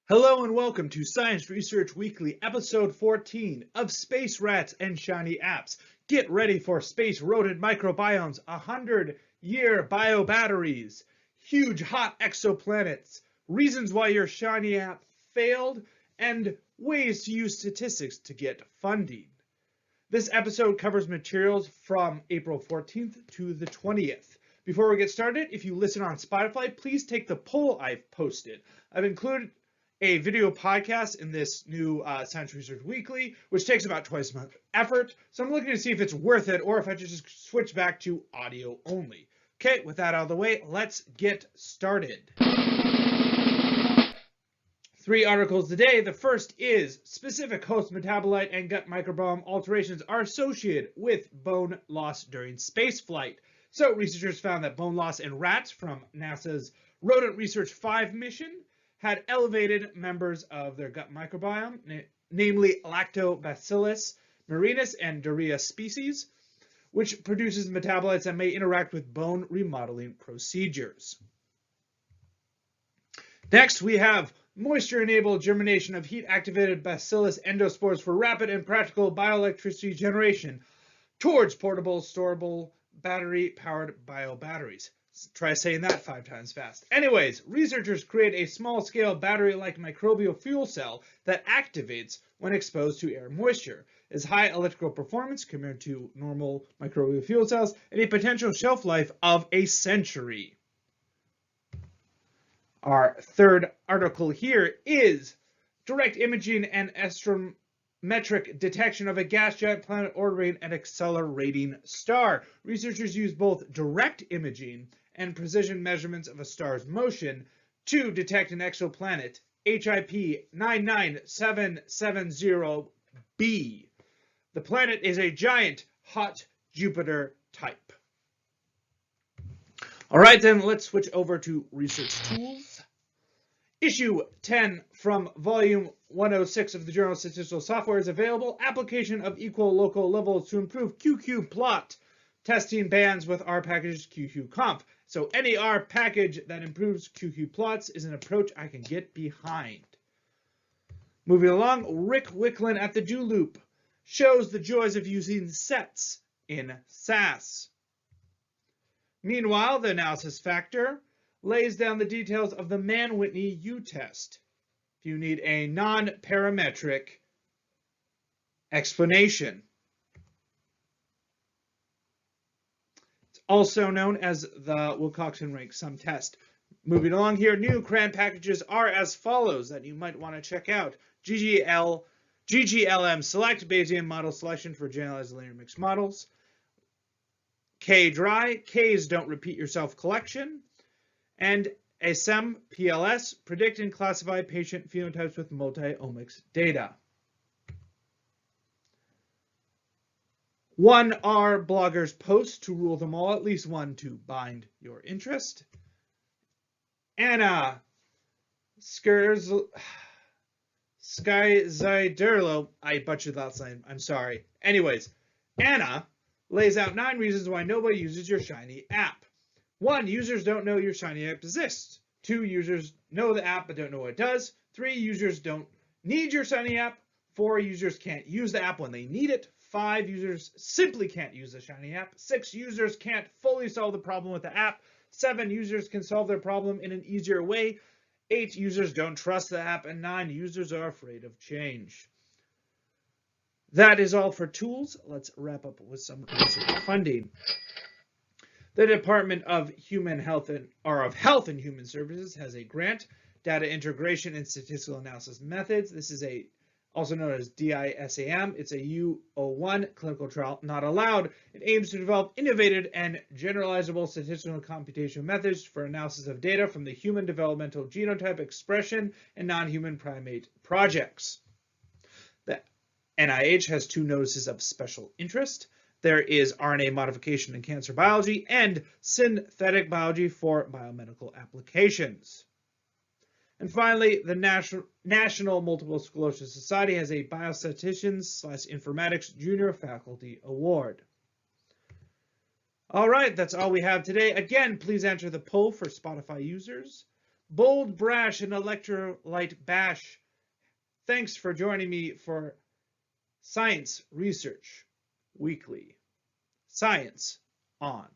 Hello and welcome to Science Research Weekly, episode 14 of Space Rats and Shiny Apps. Get ready for space rodent microbiomes, 100-year biobatteries, huge hot exoplanets, reasons why your shiny app failed, and ways to use statistics to get funding. This episode covers materials from April 14th to the 20th. Before we get started, if you listen on Spotify, please take the poll I've posted. I've included a video podcast in this new Science Research Weekly, which takes about twice as much effort. So I'm looking to see if it's worth it or if I just switch back to audio only. Okay, with that out of the way, let's get started. 3 articles today. The first is specific host metabolite and gut microbiome alterations are associated with bone loss during spaceflight. So researchers found that bone loss in rats from NASA's Rodent Research 5 mission had elevated members of their gut microbiome, namely Lactobacillus marinus and Duria species, which produces metabolites that may interact with bone remodeling procedures. Next, we have moisture-enabled germination of heat-activated bacillus endospores for rapid and practical bioelectricity generation towards portable, storable, battery-powered biobatteries. Try saying that 5 times fast. Anyways, researchers create a small-scale battery-like microbial fuel cell that activates when exposed to air moisture. It has high electrical performance compared to normal microbial fuel cells and a potential shelf life of a century. Our third article here is direct imaging and astrometric detection of a gas giant planet orbiting an accelerating star. Researchers use both direct imaging and precision measurements of a star's motion to detect an exoplanet, HIP 99770b. The planet is a giant hot Jupiter type. All right, then let's switch over to research tools. Issue 10 from volume 106 of the Journal of Statistical Software is available. Application of equal local levels to improve QQ-plot. Testing bands with R packages QQ-conf. So any R package that improves QQ-plots is an approach I can get behind. Moving along, Rick Wicklund at the Do Loop shows the joys of using sets in SAS. Meanwhile, the analysis factor lays down the details of the Mann-Whitney U-test. If you need a non-parametric explanation. It's also known as the Wilcoxon-Rank sum test. Moving along here, new CRAN packages are as follows that you might want to check out. GLMMselect, Bayesian model selection for generalized linear mixed models. kdry, K's don't repeat yourself collection. And asmbPLS, predict and classify patient phenotypes with multi-omics data. 1R bloggers post to rule them all, at least one to bind your interest. Anna Skyzyderlo, I butchered that last name, I'm sorry. Anyways, Anna lays out 9 reasons why nobody uses your Shiny app. 1, users don't know your Shiny app exists. 2, users know the app but don't know what it does. 3, users don't need your Shiny app. 4, users can't use the app when they need it. 5, users simply can't use the Shiny app. 6, users can't fully solve the problem with the app. 7, users can solve their problem in an easier way. 8, users don't trust the app. And 9, users are afraid of change. That is all for tools. Let's wrap up with some research funding. The Department of Health and Human Services has a grant, Data Integration and Statistical Analysis Methods. This is also known as DISAM. It's a U01 clinical trial not allowed. It aims to develop innovative and generalizable statistical computational methods for analysis of data from the human developmental genotype expression and non-human primate projects. The NIH has 2 notices of special interest. There is RNA modification in cancer biology and synthetic biology for biomedical applications. And finally, the National Multiple Sclerosis Society has a Biostatisticians/Informatics Junior Faculty Award. All right, that's all we have today. Again, please enter the poll for Spotify users. Bold, brash, and electrolyte bash. Thanks for joining me for Science Research Weekly. Science on.